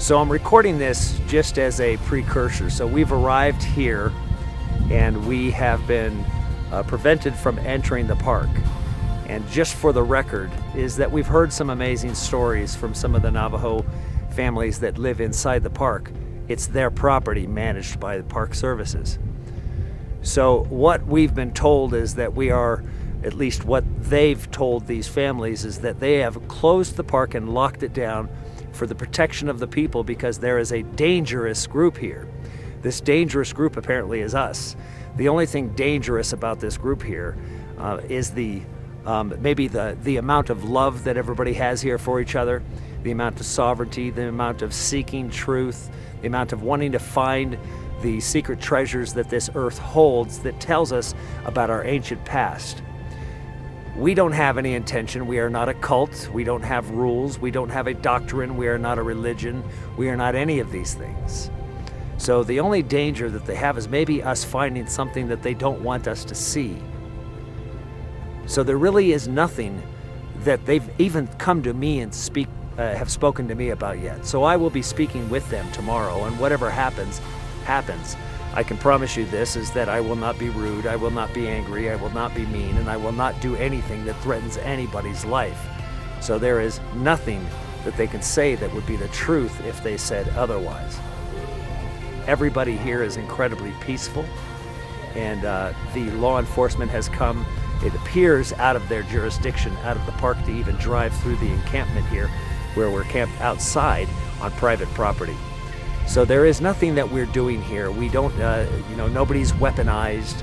So I'm recording this just as a precursor. So we've arrived here and we have been prevented from entering the park. And just for the record is that we've heard some amazing stories from some of the Navajo families that live inside the park. It's their property managed by the Park Services. So what we've been told is that we are, at least what they've told these families, is that they have closed the park and locked it down for the protection of the people because there is a dangerous group here. This dangerous group apparently is us. The only thing dangerous about this group here is maybe the amount of love that everybody has here for each other, the amount of sovereignty, the amount of seeking truth, the amount of wanting to find the secret treasures that this earth holds that tells us about our ancient past. We don't have any intention. We are not a cult. We don't have rules. We don't have a doctrine. We are not a religion. We are not any of these things. So the only danger that they have is maybe us finding something that they don't want us to see. So there really is nothing that they've even come to me and have spoken to me about yet. So I will be speaking with them tomorrow, and whatever happens, happens. I can promise you this, is that I will not be rude, I will not be angry, I will not be mean, and I will not do anything that threatens anybody's life. So there is nothing that they can say that would be the truth if they said otherwise. Everybody here is incredibly peaceful, and the law enforcement has come, it appears, out of their jurisdiction, out of the park, to even drive through the encampment here, where we're camped outside on private property. So there is nothing that we're doing here. We don't, nobody's weaponized.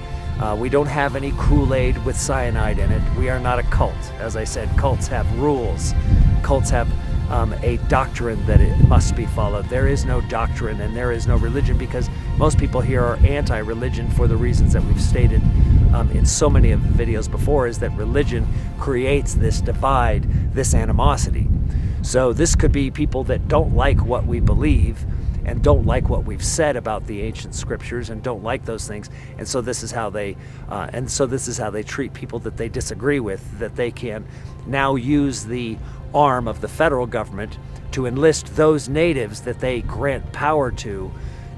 We don't have any Kool-Aid with cyanide in it. We are not a cult. As I said, cults have rules. Cults have a doctrine that it must be followed. There is no doctrine and there is no religion, because most people here are anti-religion for the reasons that we've stated in so many of the videos before, is that religion creates this divide, this animosity. So this could be people that don't like what we believe and don't like what we've said about the ancient scriptures and don't like those things, and so this is how they treat people that they disagree with, that they can now use the arm of the federal government to enlist those natives that they grant power to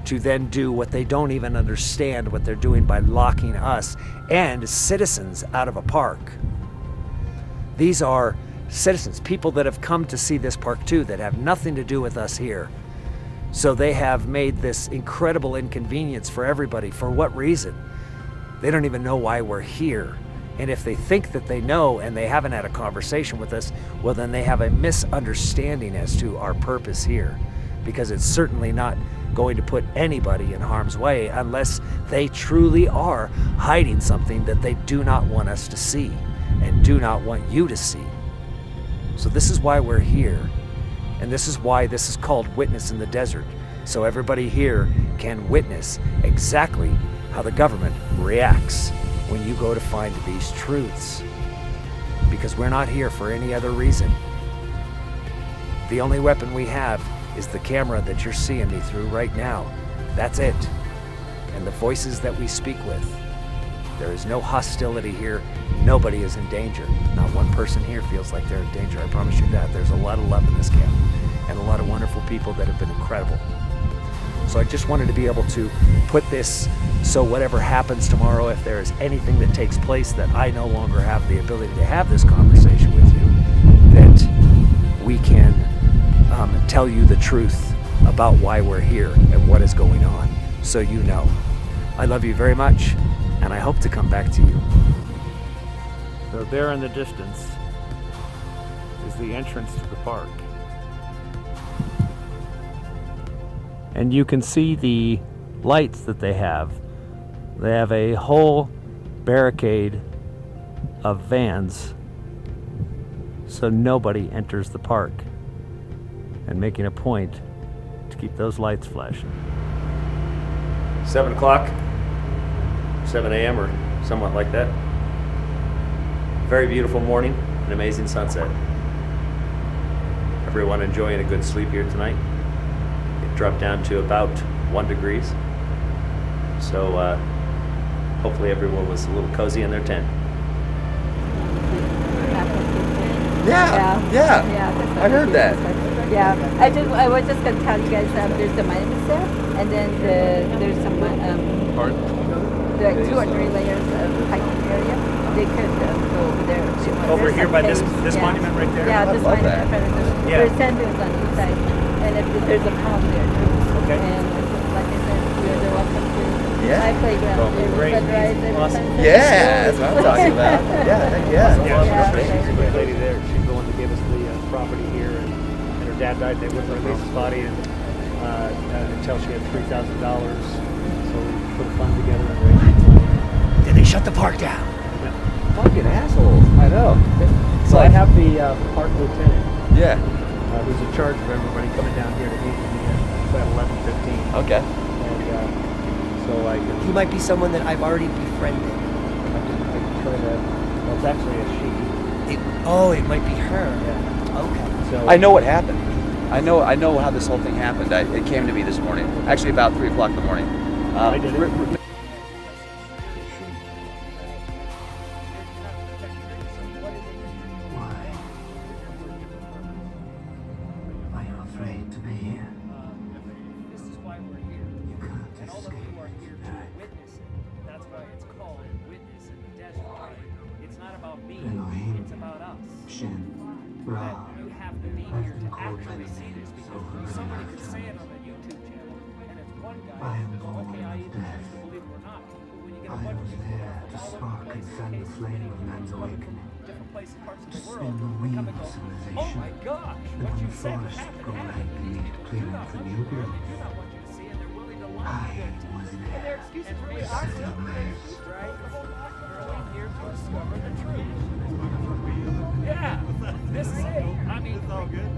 then do what they don't even understand what they're doing by locking us and citizens out of a park. These are citizens, people that have come to see this park too, that have nothing to do with us here. So they have made this incredible inconvenience for everybody. For what reason? They don't even know why we're here. And if they think that they know and they haven't had a conversation with us, well, then they have a misunderstanding as to our purpose here, because it's certainly not going to put anybody in harm's way unless they truly are hiding something that they do not want us to see and do not want you to see. So this is why we're here. And this is why this is called Witness in the Desert, so everybody here can witness exactly how the government reacts when you go to find these truths. Because we're not here for any other reason. The only weapon we have is the camera that you're seeing me through right now. That's it. And the voices that we speak with. There is no hostility here. Nobody is in danger. Not one person here feels like they're in danger. I promise you that. There's a lot of love in this camp and a lot of wonderful people that have been incredible. So I just wanted to be able to put this so whatever happens tomorrow, if there is anything that takes place that I no longer have the ability to have this conversation with you, that we can tell you the truth about why we're here and what is going on, so you know. I love you very much, and I hope to come back to you. So there in the distance is the entrance to the park. And you can see the lights that they have. They have a whole barricade of vans so nobody enters the park, and making a point to keep those lights flashing. 7 o'clock, 7 a.m. or somewhat like that. Very beautiful morning, an amazing sunset. Everyone enjoying a good sleep here tonight. It dropped down to about 1 degree. So hopefully everyone was a little cozy in their tent. Yeah. I heard that. Yeah, I was just gonna tell you guys there's the monuments there, and then there's some there are 2 or 3 layers of hiking area. They could go over there. Over here by this monument right there? Yeah, this monument in front of the Yeah. There's sand dunes on each side, and there's a pond there too. Okay. And like I said, you're welcome to my playground. Oh, There's great. sunrise every Awesome. sunset. Yeah, that's what I'm talking about. Yeah, heck yeah. Yeah, she's a great lady there. She's the one that gave us the property here, and her dad died. They wouldn't release his body until she had $3,000. So we put a fund together and raised money. Then they shut the park down. Fucking assholes. I know. So I have the park lieutenant, Yeah. who's in charge of everybody coming down here to meet with me at 11:15. Okay. And so I can, He might be someone that I've already befriended. I can try to. Well, it's actually a she. It might be her. Yeah. Okay. So I know what happened. I know how this whole thing happened. It came to me this morning. Actually, about 3 o'clock in the morning. I did it. Why are you afraid to be here? This is why we're here. You can't And all of escape you are here to tonight. witness it. That's why it's called Witness in the Desert. Right? It's not about me. Elohim. It's about us. Shin, That Ra. you have to be here to actually see this, because somebody could say it on a YouTube channel, and it's one guy I am who's born okay, I of either death. choose to believe it or not. But when you get a I bunch of was people there from to all over spark the and place, fan the cases, flame of many man's people from awakening. different places, parts of the To world, spin the they come and wheel go, of oh civilization. my gosh, That what when you the said forests happened, grow happened. rank and need These clearing people for do new not want growth. you to see, and they're willing to lie I to you. was And their there. excuses really are simple, right? We're only here to discover the truth. Yeah, this is it. I mean, it's all good.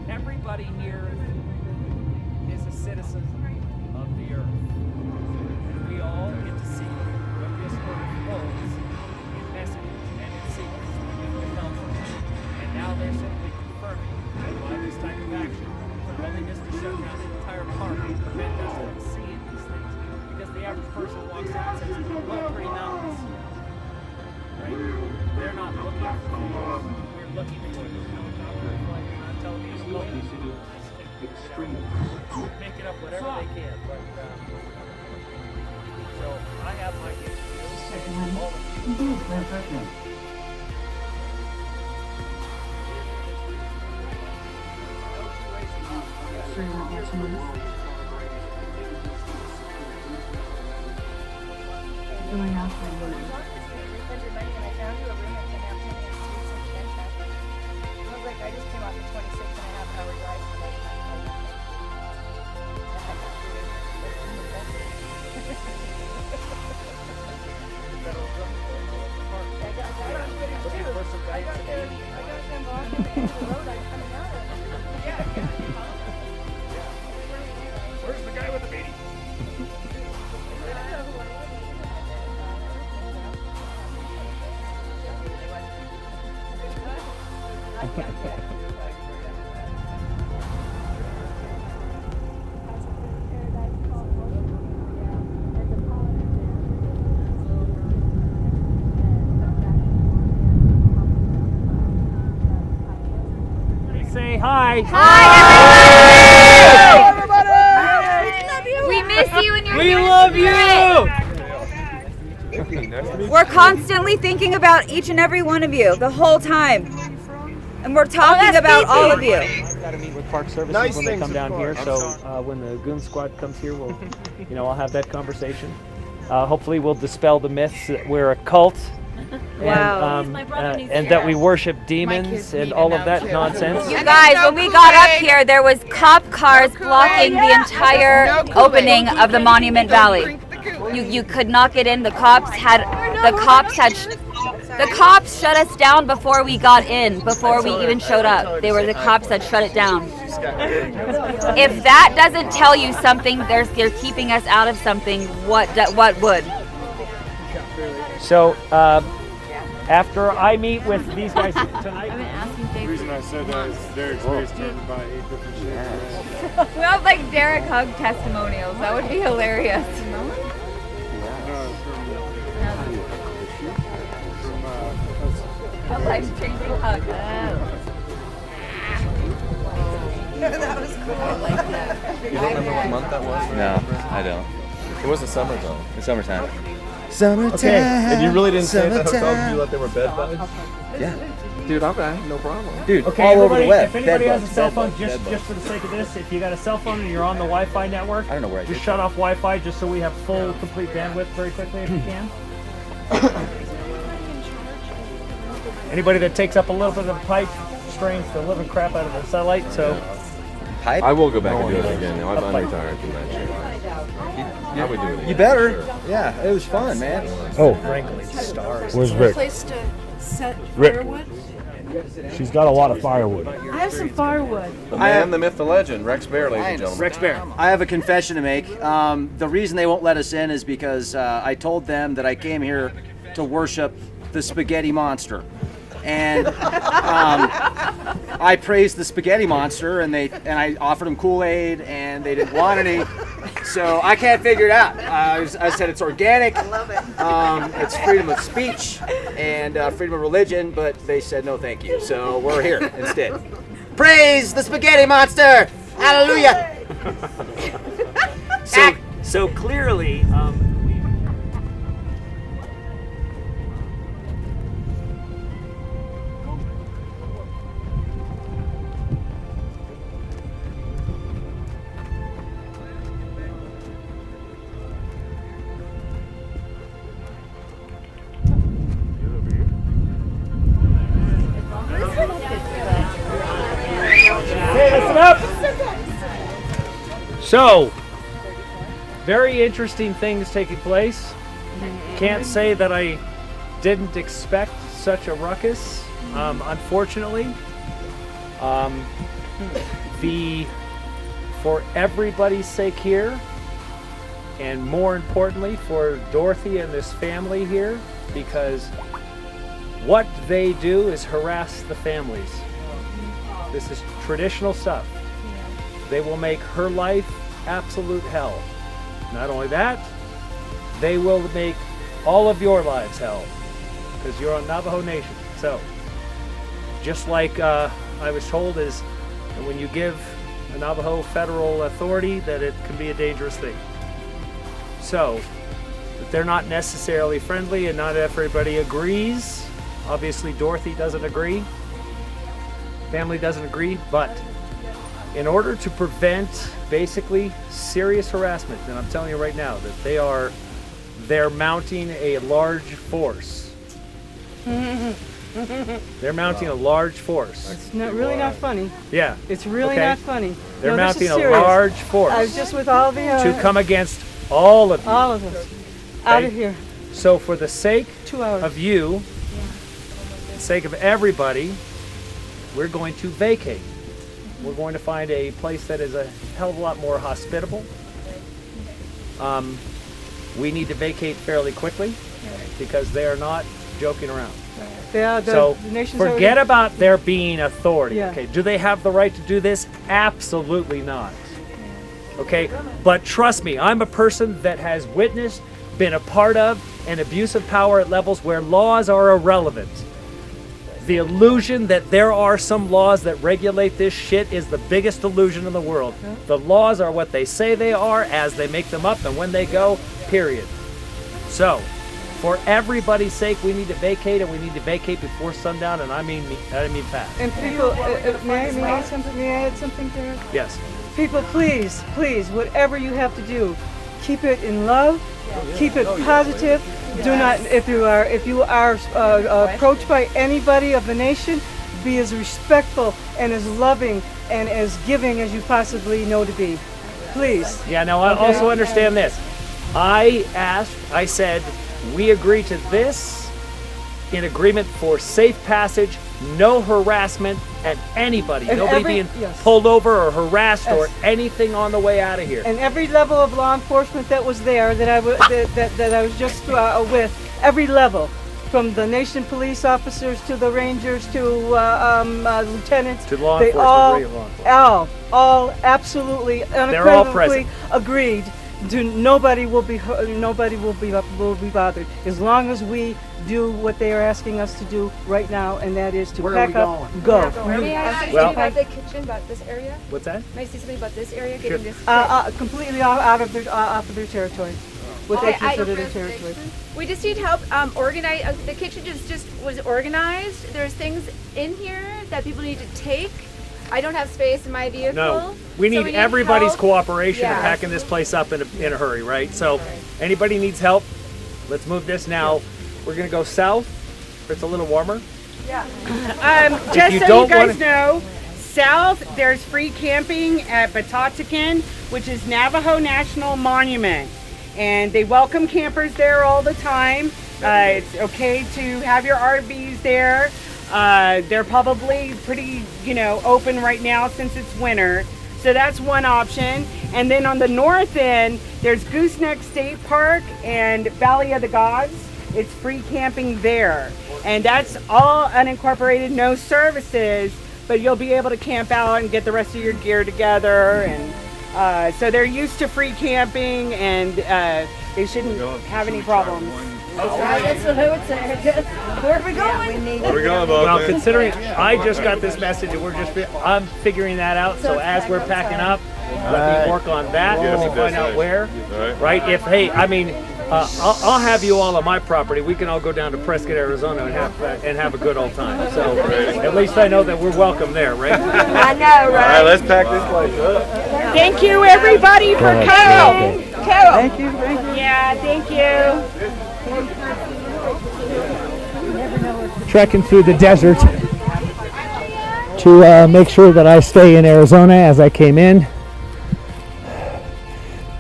Everybody here is a citizen of the earth. And we all get to see what this earth holds in messages and in secrets that we can help them. And now they're simply confirming that by this type of action, their willingness to shut down the entire park and prevent us from seeing these things. Because the average person walks out and says, well, pretty mountains. Right? They're not looking for things. We're looking for them. They're not telling me to look. Make it up whatever they can. But, so I have my gift to you. All of you. No two ways about it. Going off my word. I just came out the 26.5-hour drive from my Where's the guy with the beanie? Say hi. We miss you and your We love you. We're constantly thinking about each and every one of you the whole time. And we're talking about all of you. I've got to meet with Park Services when they come down here. So when the Goon Squad comes here, we'll, I'll have that conversation. Hopefully, we'll dispel the myths that we're a cult. Wow. And that we worship demons and all of that nonsense. You guys, when we got up here, there was cop cars blocking the entire opening of the Monument Valley. You could not get in. The cops shut us down before we got in, before we even showed up. They were the cops that shut it down. If that doesn't tell you something, they're keeping us out of something, what would? So after I meet with these guys tonight, The reason I said that is Derek's face turned by 8 different shades. We have like Derek Hug testimonials. That would be hilarious. No, A life-changing hug. You don't remember what month that was? No, I don't. It was the summer though. It's summertime. Summertime. And you really didn't stay at the hotel summertime. because you thought they were bed bugs? Yeah. Dude, okay, no problem. Dude, Okay, all over everybody, the web. if anybody Bed has bugs, a cell bed phone, bugs, just bed bugs. for the sake of this, if you got a cell phone and you're on the Wi-Fi network, I don't know where I just did shut that. off Wi-Fi just so we have full, complete bandwidth very quickly if you can. Anybody that takes up a little bit of the pipe strains the living crap out of the satellite, so Pipe? I will go back and do it again. Now I'm unretired from that shit. I would do it again. You better. Yeah, it was fun, man. Oh, frankly, stars. where's Rick? Place to set Rick. firewood? She's got a lot of firewood. I have some firewood. The man, the myth, the legend, Rex Bear, ladies and gentlemen. Rex Bear. I have a confession to make. The reason they won't let us in is because I told them that I came here to worship the spaghetti monster. And I praised the spaghetti monster, and I offered them Kool-Aid, and they didn't want any. So I can't figure it out. I said it's organic. I love it. It's freedom of speech and freedom of religion, but they said no, thank you. So we're here instead. Praise the spaghetti monster! Hallelujah! So clearly, hey, listen up. So, very interesting things taking place. Can't say that I didn't expect such a ruckus. Unfortunately, for everybody's sake here, and more importantly for Dorothy and this family here, because what they do is harass the families. This is traditional stuff. They will make her life absolute hell. Not only that, they will make all of your lives hell, because you're on Navajo Nation. So, just like I was told, is that when you give a Navajo federal authority, that it can be a dangerous thing. So, they're not necessarily friendly, and not everybody agrees. Obviously, Dorothy doesn't agree. Family doesn't agree, but in order to prevent basically serious harassment, and I'm telling you right now that they're mounting a large force. They're mounting a large force. It's really not funny. Yeah. It's really Okay. not funny. They're No, this mounting is a serious. large force I was just with all the to come against all of you. all of us out Okay? of here. So for the sake 2 hours. of you, for the sake of everybody, we're going to vacate. We're going to find a place that is a hell of a lot more hospitable. We need to vacate fairly quickly because they are not joking around. So the nation's forget already- about there being authority. Yeah. Okay, do they have the right to do this? Absolutely not. Okay, but trust me, I'm a person that has witnessed, been a part of, an abuse of power at levels where laws are irrelevant. The illusion that there are some laws that regulate this shit is the biggest illusion in the world. The laws are what they say they are as they make them up and when they go, period. So, for everybody's sake, we need to vacate, and we need to vacate before sundown, and I mean fast. And people, may I add something to it? Yes. People, please, whatever you have to do, keep it in love, keep it positive. Do not, if you are approached by anybody of the nation, be as respectful and as loving and as giving as you possibly know to be. Please. Yeah, now I also understand this. I said, we agree to this in agreement for safe passage, no harassment, and anybody, And nobody every- being yes. pulled over or harassed or Yes. anything on the way out of here. And every level of law enforcement that was there, that I was just with, every level, from the nation police officers to the rangers to lieutenants, To law they enforcement, great law enforcement. all absolutely all unequivocally present. agreed nobody will be bothered as long as we do what they are asking us to do right now, and that is to pack up, go. May I say something about the kitchen, about this area? What's that? May I say something about this area? Getting this Completely off of their territory. What they consider their territory. We just need help organize. The kitchen just was organized. There's things in here that people need to take. I don't have space in my vehicle. No, we need everybody's help. cooperation in Yeah. packing this place up in a hurry, right? So anybody needs help, let's move this now. We're gonna go south, where it's a little warmer. Just you so don't you guys wanna- know, south there's free camping at Batatacan, which is Navajo National Monument, and they welcome campers there all the time. It's okay to have your RVs there. They're probably pretty, open right now since it's winter. So that's one option. And then on the north end, there's Gooseneck State Park and Valley of the Gods. It's free camping there. And that's all unincorporated, no services, but you'll be able to camp out and get the rest of your gear together. And so they're used to free camping, and they shouldn't have any problems. That's what I would say. Where are we going? Where we going, Bob? Well, considering I just got this message and I'm figuring that out. So as we're packing up, let me work on that. Get us Let a me find out where. destination. Right? I'll have you all on my property. We can all go down to Prescott, Arizona, and have a good old time. So at least I know that we're welcome there, right? I know, All right, right? let's pack this place up. Thank you, everybody, for coming. Carol. Thank you. Yeah, thank you. Trekking through the desert to make sure that I stay in Arizona as I came in.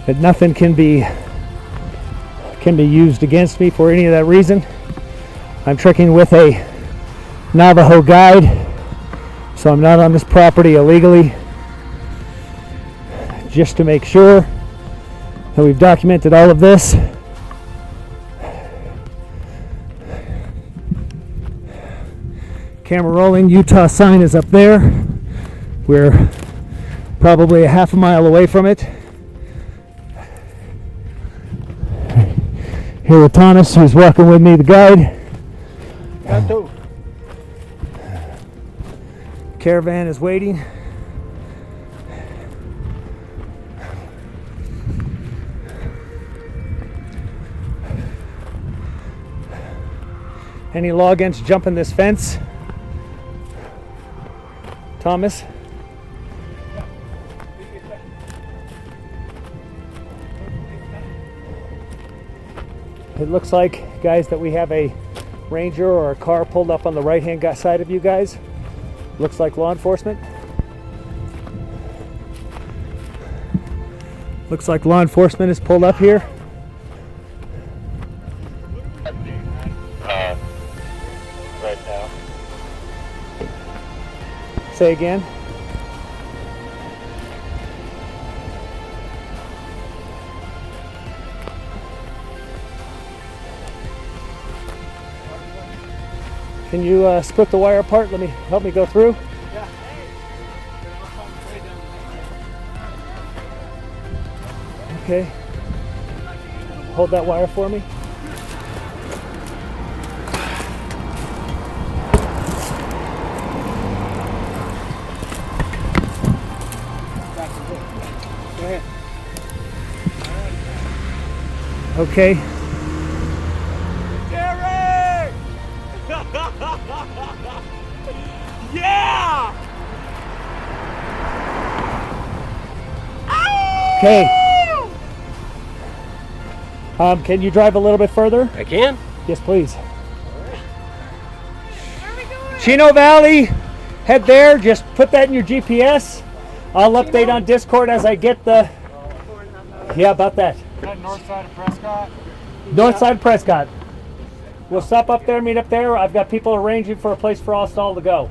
That nothing can be used against me for any of that reason. I'm trekking with a Navajo guide, so I'm not on this property illegally. Just to make sure that we've documented all of this. Camera rolling. Utah sign is up there. We're probably a half a mile away from it. Here with Thomas, who's walking with me, the guide. Caravan is waiting. Any law against jumping this fence? Thomas? It looks like, guys, that we have a Ranger or a car pulled up on the right-hand side of you guys. Looks like law enforcement. Looks like law enforcement is pulled up here. Right now. Say again. Can you split the wire apart? Help me go through. Okay. Hold that wire for me. Go ahead. Okay. Derek! Yeah! Okay. Can you drive a little bit further? I can. Yes, please. Chino Valley, head there. Just put that in your GPS. I'll update on Discord as I get the. Yeah, about that. Is that north side of Prescott? North side of Prescott. We'll stop up there, meet up there. I've got people arranging for a place for us all to go.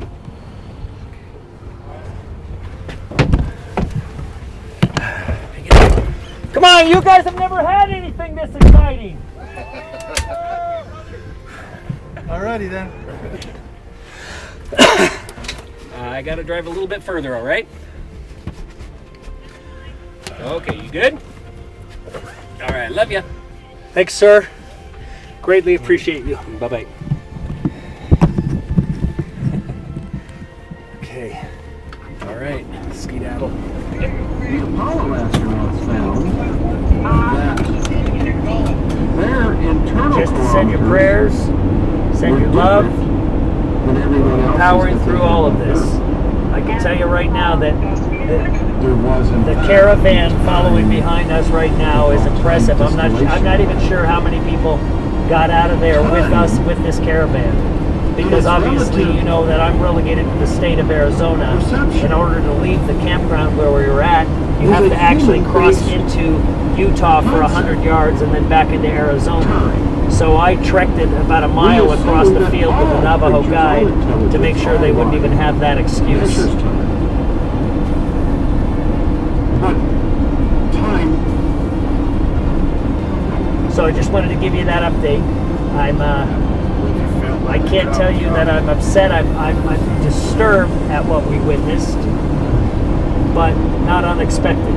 Come on, you guys have never had anything this exciting. Alrighty then. I gotta drive a little bit further, all right? Okay, you good? All right, love you. Thanks, sir. Greatly appreciate you. Bye-bye. Okay. All right. Skedaddle. The Apollo astronauts found that their internal Just to send your prayers, send your love, powering through all of this. I can tell you right now that the caravan following behind us right now is impressive. I'm not even sure how many people got out of there with us with this caravan. Because obviously you know that I'm relegated to the state of Arizona. In order to leave the campground where we were at, you have to actually cross into Utah for 100 yards and then back into Arizona. So I trekked it about a mile across the field with a Navajo guide to make sure they wouldn't even have that excuse. So I just wanted to give you that update. I can't tell you that I'm upset. I'm disturbed at what we witnessed, but not unexpected.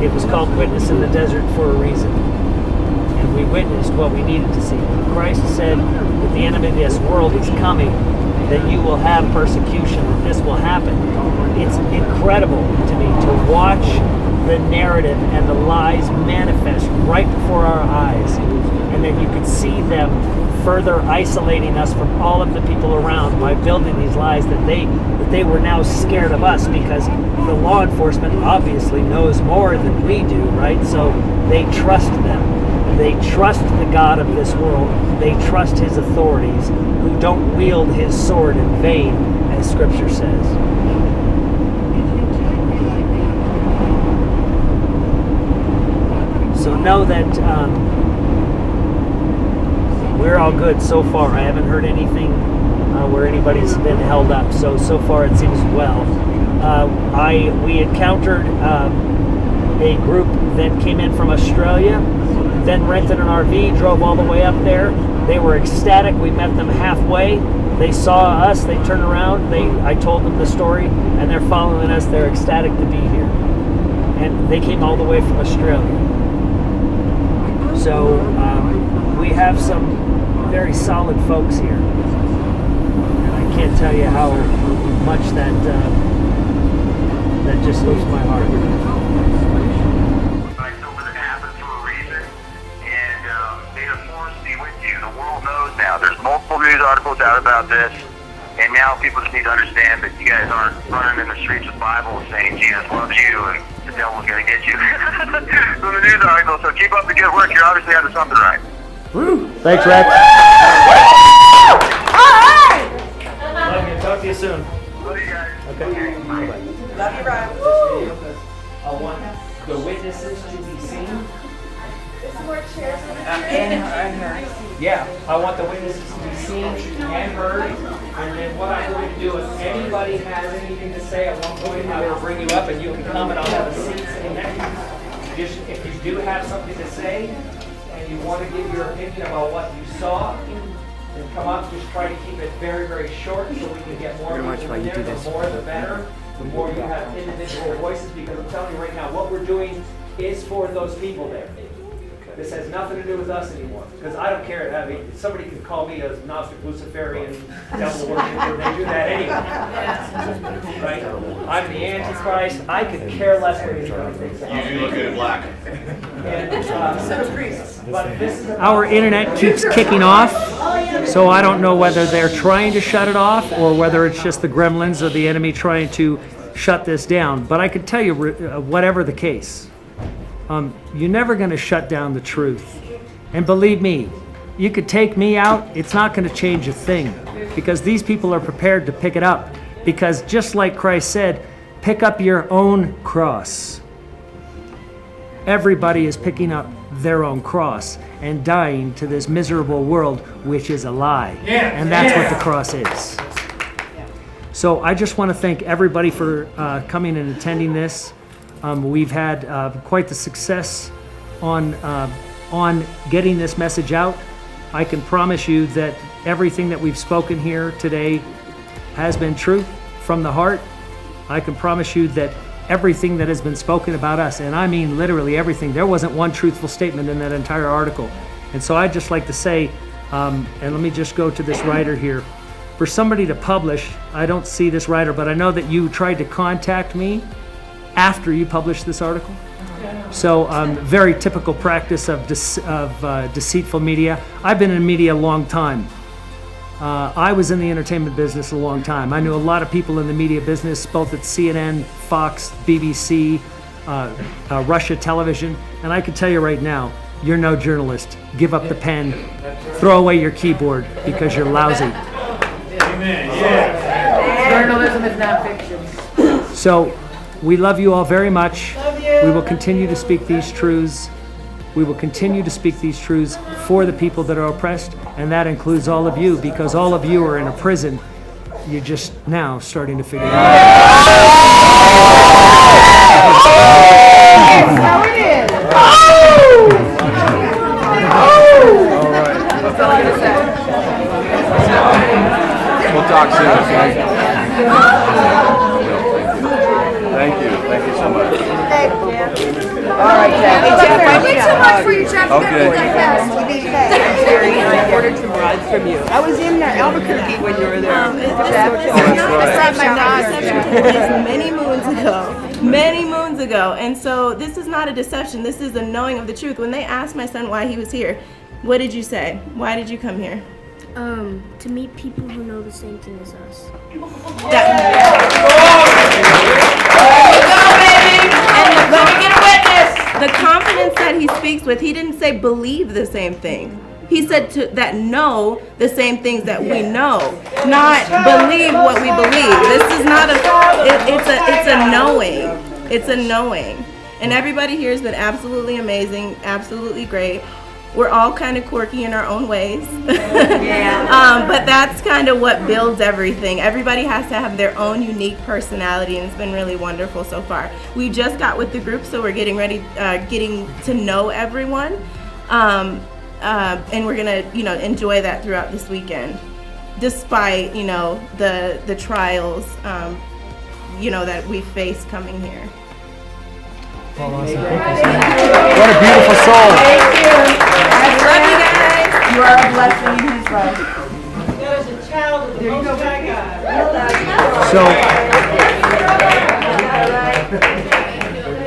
It was called Witness in the Desert for a reason. And we witnessed what we needed to see. Christ said that the enemy of this world is coming, that you will have persecution, that this will happen. It's incredible to me to watch the narrative and the lies manifest right before our eyes. And then you could see them further isolating us from all of the people around by building these lies that they were now scared of us, because the law enforcement obviously knows more than we do, right? So they trust them. They trust the God of this world. They trust his authorities, who don't wield his sword in vain, as Scripture says. So know that we're all good so far. I haven't heard anything where anybody's been held up. So far it seems well. We encountered a group that came in from Australia, then rented an RV, drove all the way up there. They were ecstatic. We met them halfway. They saw us. They turned around. I told them the story, and they're following us. They're ecstatic to be here. And they came all the way from Australia. So we have some very solid folks here, and I can't tell you how much that just lifts my heart. Now, there's multiple news articles out about this, and now people just need to understand that you guys aren't running in the streets with Bibles saying Jesus loves you and the devil's going to get you from the news article. So keep up the good work. You're obviously doing something right. Woo! Thanks, Rex. Love you. Talk to you soon. Love you guys. Okay. Bye-bye. Love you, Rob. I want the witnesses to be seen. More chairs And her. Yeah, I want the witnesses to be seen and heard. And then what I'm going to do, if anybody has anything to say at one point, I will bring you up and you can come and I'll have a seat sitting next to you. Just if you do have something to say and you want to give your opinion about what you saw, then come up. Just try to keep it very, very short so we can get more people in there. The more the better. The more you have individual voices, because I'm telling you right now, what we're doing is for those people there. This has nothing to do with us anymore, because I don't care. I mean, somebody can call me a Gnostic, Luciferian, devil worshiper. They do that anyway, right? I'm the Antichrist. I could care less what anybody thinks. You look good in black. Our internet keeps kicking off, so I don't know whether they're trying to shut it off or whether it's just the gremlins or the enemy trying to shut this down. But I can tell you, whatever the case, you're never going to shut down the truth. And believe me, you could take me out, it's not going to change a thing, because these people are prepared to pick it up. Because just like Christ said, pick up your own cross. Everybody is picking up their own cross and dying to this miserable world, which is a lie. And that's what the cross is. So I just want to thank everybody for coming and attending this. We've had quite the success on getting this message out. I can promise you that everything that we've spoken here today has been true from the heart. I can promise you that everything that has been spoken about us, and I mean literally everything. There wasn't one truthful statement in that entire article. And so I'd just like to say, and let me just go to this writer here. For somebody to publish, I don't see this writer, but I know that you tried to contact me after you published this article. So very typical practice of deceitful media. I've been in media a long time. I was in the entertainment business a long time. I knew a lot of people in the media business, both at CNN, Fox, BBC, Russia Television, and I can tell you right now, you're no journalist. Give up the pen, throw away your keyboard because you're lousy. Journalism is not fiction. So we love you all very much. We will continue to speak these truths. We will continue to speak these truths for the people that are oppressed, and that includes all of you, because all of you are in a prison. You're just now starting to figure it out. How it is. All right. That's all I'm gonna say. We'll talk soon, okay? Thank you. Thank you so much. All right, Jeff. Thanks so much for your job. Okay. Jerry, I ordered some rides from you. I was in Albuquerque when you were there. Many moons ago. And so this is not a deception. This is a knowing of the truth. When they asked my son why he was here, what did you say? Why did you come here? To meet people who know the same thing as us. And let me get a witness. The confidence that he speaks with, he didn't say believe the same thing. He said that know the same things that we know, not believe what we believe. This is not it's a knowing. It's a knowing. And everybody here has been absolutely amazing, absolutely great. We're all kind of quirky in our own ways. But that's kind of what builds everything. Everybody has to have their own unique personality, and it's been really wonderful so far. We just got with the group, so we're getting ready, getting to know everyone. And we're gonna, enjoy that throughout this weekend, despite, the trials, that we face coming here. Paul, awesome. What a beautiful soul. Thank you. I love you guys. You are a blessing in his life. There was a child. There you go, So,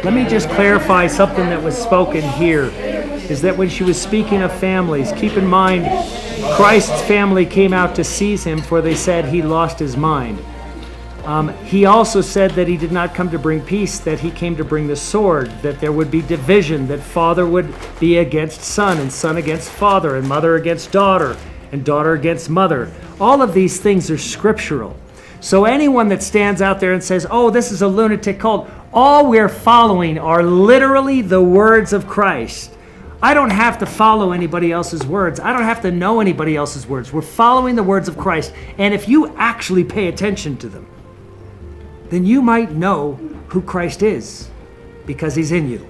let me just clarify something that was spoken here, is that when she was speaking of families, keep in mind, Christ's family came out to seize him, for they said he lost his mind. He also said that he did not come to bring peace, that he came to bring the sword, that there would be division, that father would be against son, and son against father, and mother against daughter, and daughter against mother. All of these things are scriptural. So anyone that stands out there and says, oh, this is a lunatic cult, all we're following are literally the words of Christ. I don't have to follow anybody else's words. I don't have to know anybody else's words. We're following the words of Christ. And if you actually pay attention to them, then you might know who Christ is, because he's in you.